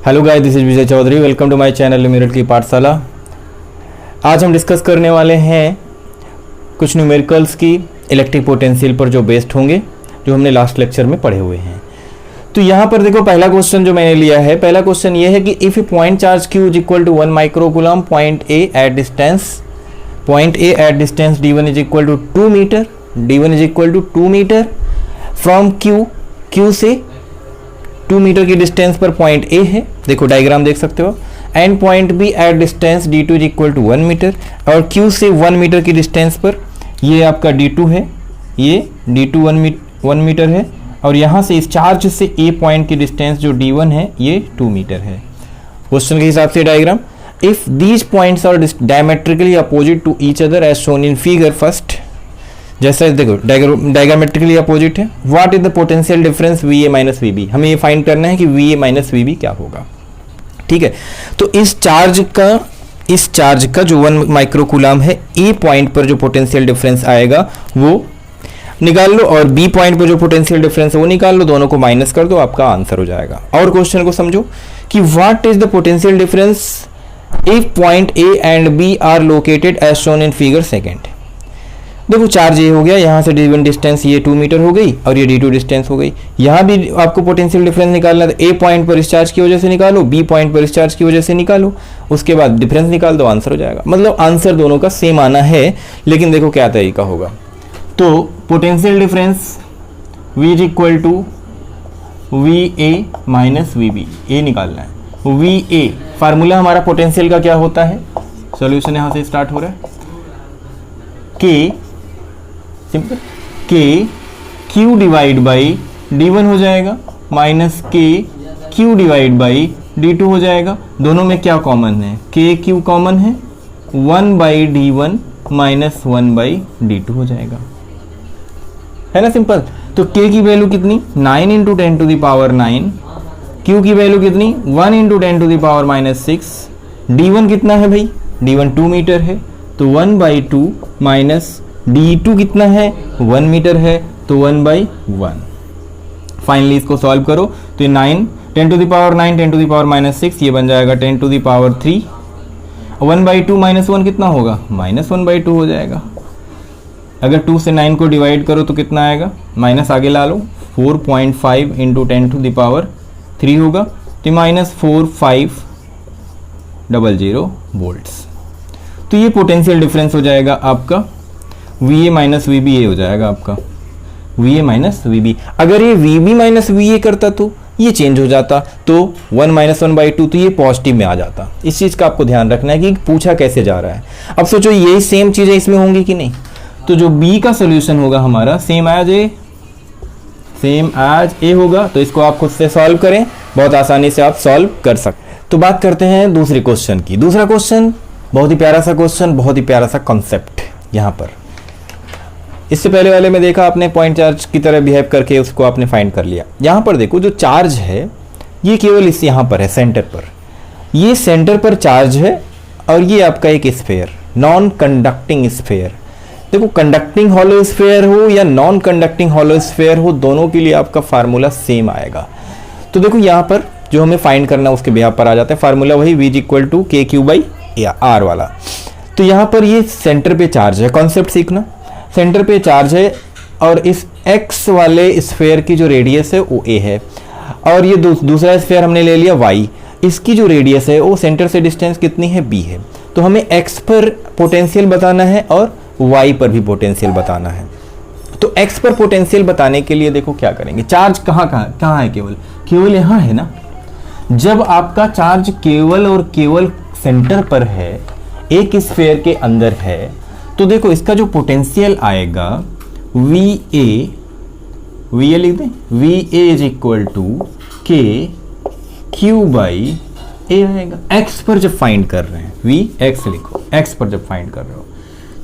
Hello guys, this is Vijay Chaudhary. Welcome to my channel Meerut की पाठशाला। आज हम डिस्कस करने वाले हैं कुछ न्यूमेरिकल्स की इलेक्ट्रिक पोटेंशियल पर जो बेस्ड होंगे, जो हमने लास्ट लेक्चर में पढ़े हुए हैं। तो यहाँ पर देखो, पहला क्वेश्चन जो मैंने लिया है, पहला क्वेश्चन ये है कि if a point charge q is equal to 1 microcoulomb point A at distance d1 is equal to 2 metre, d1 is equal to 2 metre from q से 2 मीटर की डिस्टेंस पर पॉइंट ए है। देखो डायग्राम देख सकते हो। And point B at distance d2 is equal to 1 metre, और q से 1 मीटर की डिस्टेंस पर ये आपका d2 है, ये d2 1 मीटर है, और यहाँ से इस चार्ज से a पॉइंट की डिस्टेंस जो d1 है ये 2 मीटर है। क्वेश्चन के हिसाब से diagram, if these points are diametrically opposite to each other as shown in figure first, जैसा देखो डायग्रामेट्रिकली अपोजिट है, what is the potential difference VA minus VB। हमें ये फाइंड करना है कि VA माइनस VB क्या होगा। ठीक है, तो इस चार्ज का जो 1 माइक्रोकूलम है, A पॉइंट पर जो पोटेंशियल डिफरेंस आएगा वो निकाल लो, और B पॉइंट पर जो पोटेंशियल डिफरेंस है वो निकाल लो, दोनों को माइनस कर दो, आपका आंसर हो जाएगा। और क्वेश्चन को समझो कि what is the potential difference if point A and B are located as shown in figure second. देखो चार्ज ये हो गया, यहाँ से d1 डिस्टेंस ये 2 मीटर हो गई, और ये d2 डिस्टेंस हो गई। यहाँ भी आपको पोटेंशियल डिफरेंस निकालना है, तो A पॉइंट पर इस चार्ज की वजह से निकालो, B पॉइंट पर इस चार्ज की वजह से निकालो, उसके बाद डिफरेंस निकाल दो, आंसर हो जाएगा। मतलब आंसर दोनों का सेम आना है, लेकिन देखो क्या तरीका होगा। तो potential difference V is equal to VA minus VB, ये निकालना है। VA फार्मूला हमारा पोटेंशियल का क्या होता है, सॉल्यूशन यहाँ से स्टार्ट हो रहा है। K simple, K Q divide by D1 हो जाएगा, minus K Q divide by D2 हो जाएगा। दोनों में क्या कॉमन है, K Q कॉमन है, 1 by D1 minus 1 by D2 हो जाएगा, है ना सिंपल। तो K की वैल्यू कितनी, 9 into 10 to the power 9, Q की वैल्यू कितनी, 1 into 10 to the power minus 6, D1 कितना है भाई, D1 2 मीटर है, तो 1 बाई 2 माइनस D2 कितना है, 1 मीटर है, तो 1 बाई 1। फाइनली इसको सॉल्व करो तो ये 9 10 to the power 9 10 to the power minus 6, ये बन जाएगा 10 to the power 3। 1 by 2 minus 1 कितना होगा, माइनस 1 बाई 2 हो जाएगा। अगर 2 से 9 को डिवाइड करो तो कितना आएगा, माइनस आगे ला लो, 4.5 इंटू 10 टू द पावर 3 होगा, तो माइनस 4500 वोल्ट्स। तो ये पोटेंशियल डिफरेंस हो जाएगा आपका VA माइनस VB, ये हो जाएगा आपका VA माइनस VB। अगर ये VB माइनस VA करता तो ये चेंज हो जाता, तो 1 माइनस 1 बाई 2, तो ये पॉजिटिव में आ जाता। इस चीज़ का आपको ध्यान रखना है कि पूछा कैसे जा रहा है। अब सोचो यही सेम चीज़ें इसमें होंगी कि नहीं, तो जो B का सोल्यूशन होगा हमारा सेम एज A होगा। तो इसको आप खुद से सॉल्व करें, बहुत आसानी से आप सॉल्व कर सकते हैं। तो बात करते हैं दूसरे क्वेश्चन की। दूसरा क्वेश्चन बहुत ही प्यारा सा क्वेश्चन, बहुत ही प्यारा सा कॉन्सेप्ट। यहाँ पर इससे पहले वाले में देखा आपने, पॉइंट चार्ज की तरह बिहेव करके उसको आपने फाइंड कर लिया। यहाँ पर देखो जो चार्ज है ये केवल इस यहाँ पर है, सेंटर पर, ये सेंटर पर चार्ज है, और ये आपका एक स्फेयर, नॉन कंडक्टिंग स्फेयर। देखो कंडक्टिंग हॉलो स्फेयर हो या नॉन कंडक्टिंग हॉलो स्फेयर हो, दोनों के लिए आपका फार्मूला सेम आएगा। तो देखो यहाँ पर जो हमें फाइंड करना है उसके बिहाफ पर आ जाता है फार्मूला, वही V is equal to KQ by R वाला। तो यहाँ पर ये सेंटर पे चार्ज है, कॉन्सेप्ट सीखना, सेंटर पे चार्ज है, और इस X वाले स्फेयर की जो रेडियस है वो A है, और ये दूसरा स्फेयर हमने ले लिया Y, इसकी जो रेडियस है वो सेंटर से डिस्टेंस कितनी है, B है। तो हमें X पर पोटेंशियल बताना है और Y पर भी पोटेंशियल बताना है। तो X पर पोटेंशियल बताने के लिए देखो क्या करेंगे, चार्ज कहाँ है, केवल यहाँ है ना। जब आपका चार्ज केवल और केवल सेंटर पर है, एक स्फेयर के अंदर है, तो देखो इसका जो पोटेंशियल आएगा VA लिख दें, VA is equal to KQ by A आएगा। X पर जब फाइंड कर रहे हैं, VX लिखो, X पर जब फाइंड कर रहे हो,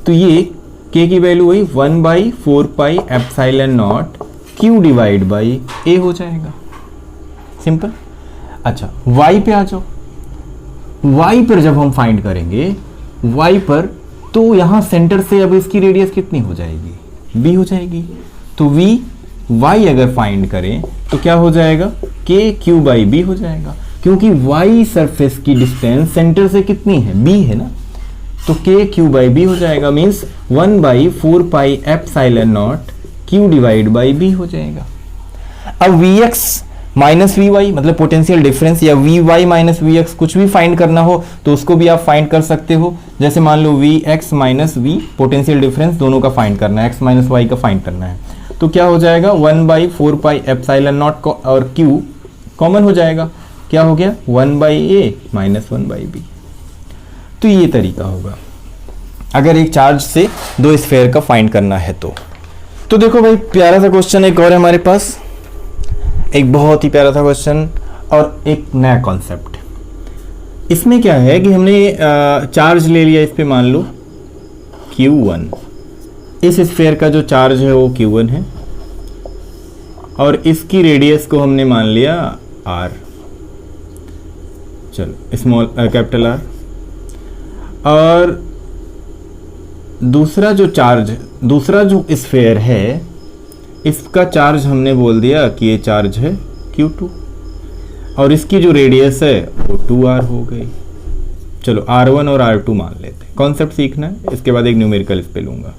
तो ये K की वैल्यू वही 1 by 4 pi epsilon not Q divide by A हो जाएगा, सिंपल। अच्छा Y पे आ जाओ, Y पर जब हम फाइंड करेंगे, Y पर तो यहाँ सेंटर से अब इसकी रेडियस कितनी हो जाएगी, B हो जाएगी। तो Y अगर फाइंड करें तो क्या हो जाएगा, KQ बाई B हो जाएगा। क्योंकि y सरफेस की डिस्टेंस सेंटर से कितनी है, b है ना, तो k q बाई b हो जाएगा, means 1/4πε0 q divide by b हो जाएगा। अब vx माइनस वी मतलब पोटेंशियल डिफरेंस, या V Y minus V X, कुछ भी फाइंड करना हो तो उसको भी आप फाइंड कर सकते हो। जैसे मान लो V X minus V, potential difference दोनों का फाइंड करना है, एक्स माइनस वाई का फाइंड करना है, तो क्या हो जाएगा 1/4πε0 और q कॉमन हो जाएगा, क्या हो गया 1/a माइनस 1/b। तो ये तरीका होगा अगर एक चार्ज से दो स्फेयर का फाइंड करना है तो देखो भाई प्यारा सा क्वेश्चन एक और है हमारे पास, एक बहुत ही प्यारा सा क्वेश्चन और एक नया कॉन्सेप्ट। इसमें क्या है कि हमने चार्ज ले लिया, इस पे मान लो Q1, इस स्फेयर का जो चार्ज है वो Q1 है और इसकी रेडियस को हमने मान लिया R, चलो स्मॉल कैपिटल R, और दूसरा जो स्फेयर है इसका चार्ज हमने बोल दिया कि ये चार्ज है Q2 और इसकी जो रेडियस है वो 2R हो गई। चलो R1 और R2 मान लेते हैं, कॉन्सेप्ट सीखना है, इसके बाद एक न्यूमेरिकल इस पे लूंगा।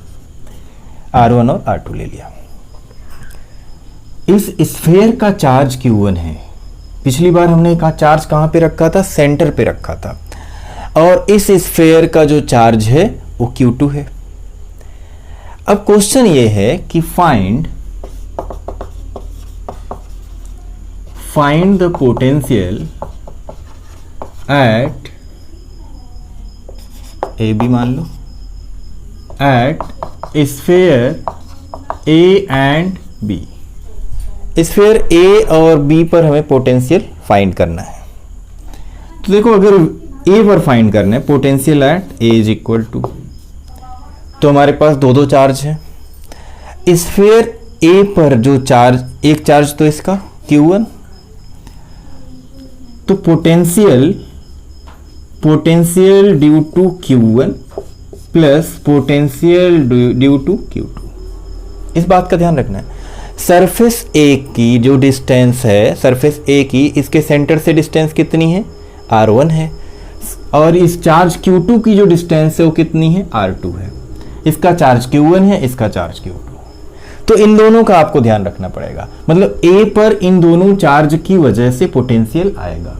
R1 और R2 ले लिया, इस स्फेयर का चार्ज Q1 है, पिछली बार हमने कहा चार्ज कहाँ पे रखा था, सेंटर पे रखा था, और इस स्फेयर का जो चार्ज है वो Q2 है। अब क्वेश्चन ये है कि find the potential at A B मान लो at sphere A and B। Sphere A और B पर हमें पोटेंशियल फाइंड करना है। तो देखो अगर A पर फाइंड करना है potential at A is equal to, तो हमारे पास दो चार्ज हैं। स्फेयर A पर जो चार्ज, एक चार्ज तो इसका Q1, तो potential due to Q1 plus potential due to Q2। इस बात का ध्यान रखना है, सरफेस A की जो डिस्टेंस है, सरफेस A की इसके सेंटर से डिस्टेंस कितनी है, R1 है, और इस चार्ज Q2 की जो डिस्टेंस है वो कितनी है, R2 है। इसका चार्ज Q1 है, इसका चार्ज Q2, तो इन दोनों का आपको ध्यान रखना पड़ेगा, मतलब A पर इन दोनों चार्ज की वजह से पोटेंशियल आएगा।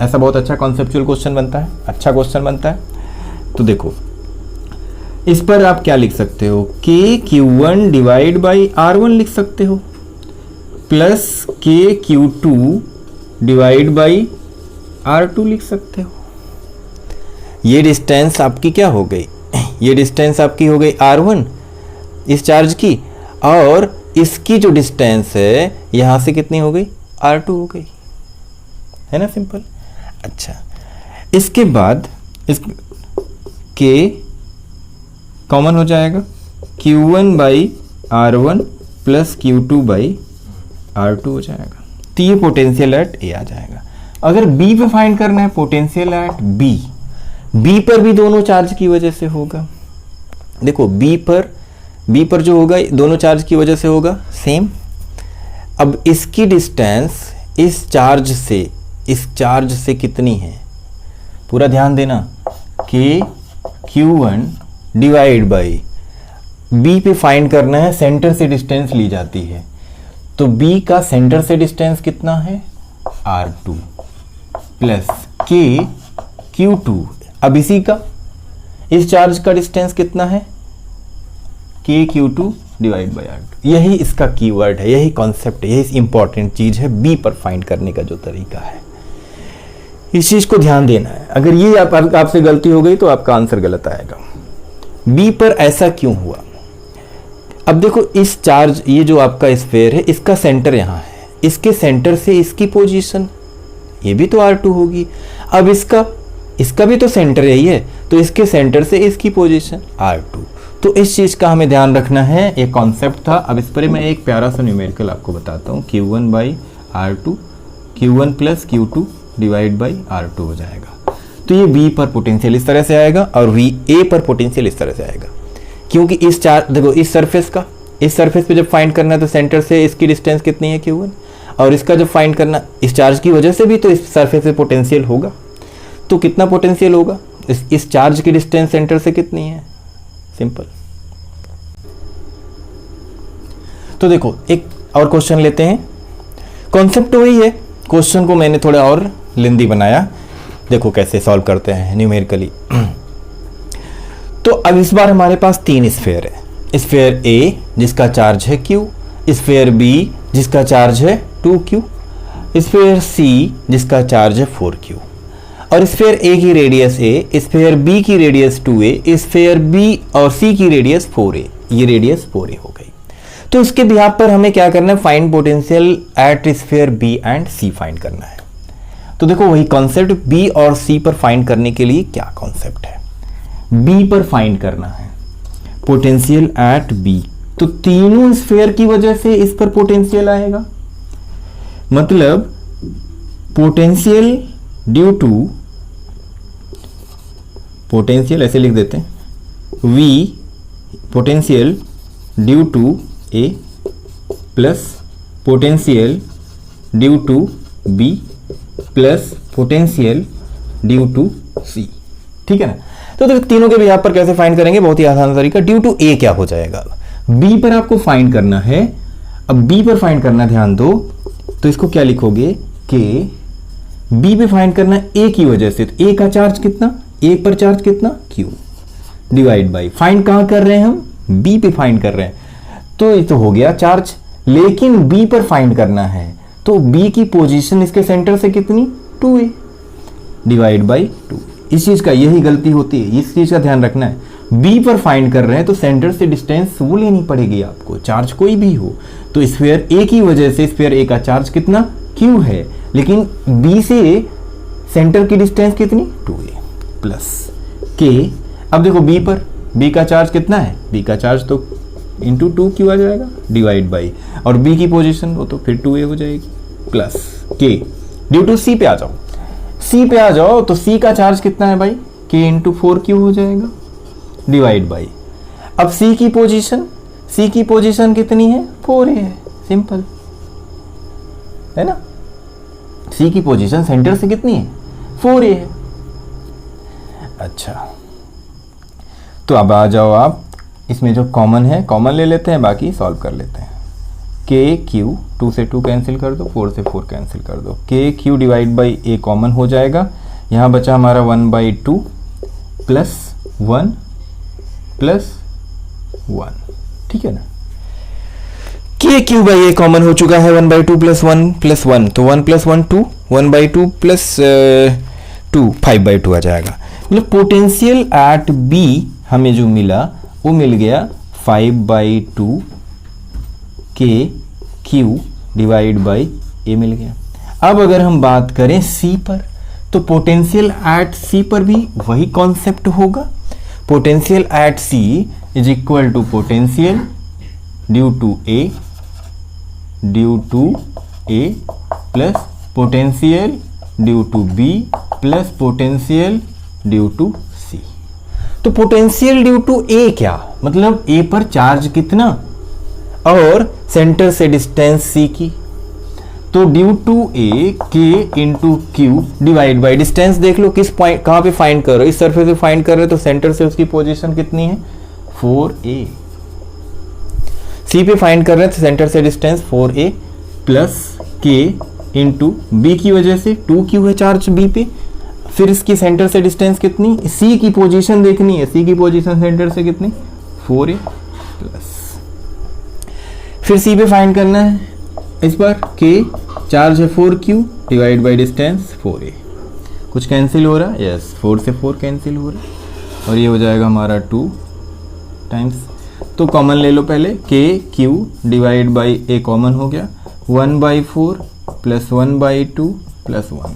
ऐसा बहुत अच्छा कॉन्सेप्चुअल क्वेश्चन बनता है, अच्छा क्वेश्चन बनता है। तो देखो इस पर आप क्या लिख सकते हो, k Q1 divide by R1 लिख सकते हो, plus k Q2 divide by R2 लिख सकते हो। ये डिस्टेंस आपकी क्या हो गई, ये डिस्टेंस आपकी हो गई R1 इस चार्ज की, और इसकी जो डिस्टेंस है यहां से कितनी हो गई, R2 हो गई, है ना, सिंपल। अच्छा, इसके बाद इस K कॉमन हो जाएगा, Q1 by R1 plus Q2 by R2 हो जाएगा, तो ये पोटेंशियल एट A आ जाएगा। अगर B पे फाइंड करना है पोटेंशियल एट B पर भी दोनों चार्ज की वजह से होगा। देखो B पर जो होगा दोनों चार्ज की वजह से होगा सेम। अब इसकी डिस्टेंस इस चार्ज से कितनी है, पूरा ध्यान देना, k Q1 divide by B पे फाइंड करना है, सेंटर से डिस्टेंस ली जाती है, तो B का सेंटर से डिस्टेंस कितना है, R2 प्लस k Q2, अब इसी का इस चार्ज का डिस्टेंस कितना है, k Q2 divide by R2। यही इसका कीवर्ड है, यही कॉन्सेप्ट है, यही इंपॉर्टेंट चीज है B पर फाइंड करने का जो तरीका है, इस चीज को ध्यान देना है। अगर ये आपसे गलती हो गई तो आपका आंसर गलत आएगा। B पर ऐसा क्यों हुआ, अब देखो इस चार्ज, ये जो आपका स्फेयर है इसका सेंटर यहाँ है, इसके सेंटर से इसकी पोजीशन ये भी तो R2 होगी। अब इसका भी तो सेंटर यही है, तो इसके सेंटर से इसकी पोजीशन R2, तो इस चीज का हमें ध्यान रखना है, एक कॉन्सेप्ट था। अब इस पर मैं एक प्यारा सा न्यूमेरिकल आपको बताता हूँ, Q1 by R2, Q1 plus Q2 divide by R2 हो जाएगा। तो ये B पर पोटेंशियल इस तरह से आएगा और A पर पोटेंशियल इस तरह से आएगा, क्योंकि इस चार्ज, देखो इस सरफेस पे जब फाइंड करना है तो सेंटर से इसकी डिस्टेंस कितनी है Q1, और इसका जब फाइंड करना, इस चार्ज की वजह से भी तो इस सरफेस पे पोटेंशियल होगा, तो कितना पोटेंशियल होगा, इस चार्ज की डिस्टेंस सेंटर से कितनी है, सिंपल। तो देखो एक और क्वेश्चन लेते हैं, कॉन्सेप्ट वही है, क्वेश्चन को मैंने थोड़ा और लेंदी बनाया, देखो कैसे सॉल्व करते हैं न्यूमेरिकली। तो अब इस बार हमारे पास 3 स्फीयर है, स्फीयर A जिसका चार्ज है Q, स्फीयर B जिसका चार्ज है 2Q, स्फीयर C जिसका चार्ज है 4Q, और स्फीयर A की रेडियस A, स्फीयर B की रेडियस 2A, स्फीयर B और C की रेडियस 4A, ये रेडियस 4A हो गई। तो इसके बिहाफ पर हमें क्या करना है, find potential at sphere B and C find करना है। तो देखो वही कॉन्सेप्ट, B और C पर फाइंड करने के लिए क्या कॉन्सेप्ट है, B पर फाइंड करना है पोटेंशियल एट B, तो तीनों स्फीयर की वजह से इस पर पोटेंशियल आएगा, मतलब पोटेंशियल ड्यू टू, पोटेंशियल ऐसे लिख देते हैं, V potential due to A plus potential due to B plus potential due to C, ठीक है ना। तो तीनों के बिहाफ पर कैसे फाइंड करेंगे, बहुत ही आसान तरीका, ड्यू टू A क्या हो जाएगा, B पर आपको फाइंड करना है, अब B पर फाइंड करना, ध्यान दो, तो इसको क्या लिखोगे कि B पे फाइंड करना A की वजह से, तो A का चार्ज कितना, A पर चार्ज कितना Q, डिवाइड बाई, फाइंड कहां कर रहे हैं हम, B पे फाइंड कर रहे हैं, तो ये तो हो गया चार्ज, लेकिन B पर फाइंड करना है, तो B की पोजीशन इसके सेंटर से कितनी 2A डिवाइड बाई 2। इस चीज का यही गलती होती है, इस चीज का ध्यान रखना है, B पर फाइंड कर रहे हैं तो सेंटर से डिस्टेंस वो लेनी पड़ेगी आपको, चार्ज कोई भी हो, तो स्फीयर A की वजह से स्फीयर A का चार्ज कितना Q है, लेकिन B से सेंटर की डिस्टेंस कितनी 2A प्लस K। अब देखो B पर, B का चार्ज कितना है, B का चार्ज तो इंटू 2Q आ जाएगा डिवाइड बाई, और B की पोजीशन वो तो फिर 2A हो जाएगी plus K। Due to C पे आ जाओ, C पे आ जाओ, तो C का चार्ज कितना है भाई, K इंटू 4Q हो जाएगा डिवाइड बाई, अब C की पोजीशन कितनी है 4A है, सिंपल है ना, C की पोजीशन सेंटर से कितनी है 4A है। अच्छा, तो अब आ जाओ आप, इसमें जो कॉमन है कॉमन ले लेते हैं, बाकी सॉल्व कर लेते हैं। K Q, 2 से 2 कैंसिल कर दो, 4 से 4 कैंसिल कर दो, K Q divide by A common हो जाएगा, यहाँ बचा हमारा 1/2 प्लस 1 प्लस 1, ठीक है ना। K Q by A common हो चुका है, 1/2 प्लस 1 प्लस 1, तो 1 प्लस 1 2, 1/2 प्लस 2 5/2 आ जाएगा, मतलब पोटेंशियल एट B हमें जो मिला वो मिल गया 5/2 K Q divide by A मिल गया। अब अगर हम बात करें C पर, तो पोटेंशियल एट C पर भी वही कॉन्सेप्ट होगा, potential at C is equal to potential due to A plus potential due to B plus potential due to C। तो पोटेंशियल ड्यू टू A क्या, मतलब A पर चार्ज कितना और सेंटर से डिस्टेंस C की, तो due to A K into Q divide by distance, देख लो किस पॉइंट कहाँ पे फाइंड कर रहे हो, इस सरफेस पे फाइंड कर रहे हो, तो सेंटर से उसकी पोजीशन कितनी है 4A, C पे फाइंड कर रहे हैं तो सेंटर से distance 4A plus K into B की वजह से 2Q है चार्ज B पे, फिर इसकी सेंटर से डिस्टेंस कितनी, C की पोजीशन देखनी है, C की पोजीशन सेंटर से कितनी 4A प्लस, फिर C पे फाइंड करना है, इस बार K चार्ज है 4Q divide by distance 4A, कुछ कैंसिल हो रहा है, यस 4 से 4 कैंसिल हो रहा है, और ये हो जाएगा हमारा 2 टाइम्स, तो कॉमन ले लो पहले, K Q divide by A common हो गया, 1/4 प्लस 1/2 प्लस 1,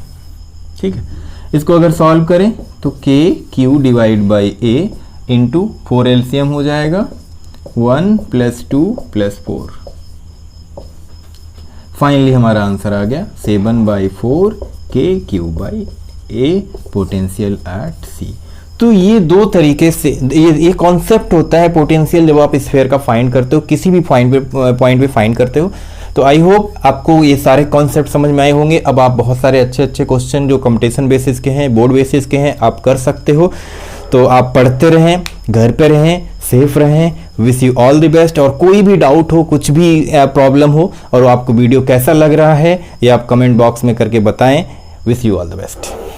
ठीक है। इसको अगर सॉल्व करें तो K Q divide by A into 4 LCM हो जाएगा, 1 प्लस 2 प्लस 4, फाइनली हमारा आंसर आ गया 7/4 K Q by A potential at C। तो ये दो तरीके से ये कॉन्सेप्ट होता है पोटेंशियल, जब आप स्फीयर का फाइंड करते हो, किसी भी पॉइंट पे फाइंड करते हो, तो आई होप आपको ये सारे कॉन्सेप्ट समझ में आए होंगे। अब आप बहुत सारे अच्छे अच्छे क्वेश्चन जो कंपटीशन बेसिस के हैं, बोर्ड बेसिस के हैं, आप कर सकते हो। तो आप पढ़ते रहें, घर पे रहें, सेफ रहें। Wish you all the best. और कोई भी डाउट हो, कुछ भी प्रॉब्लम हो और आपको वीडियो कैसा लग रहा है ये आप कमेंट बॉक्स में करके बताएं। Wish you all the best.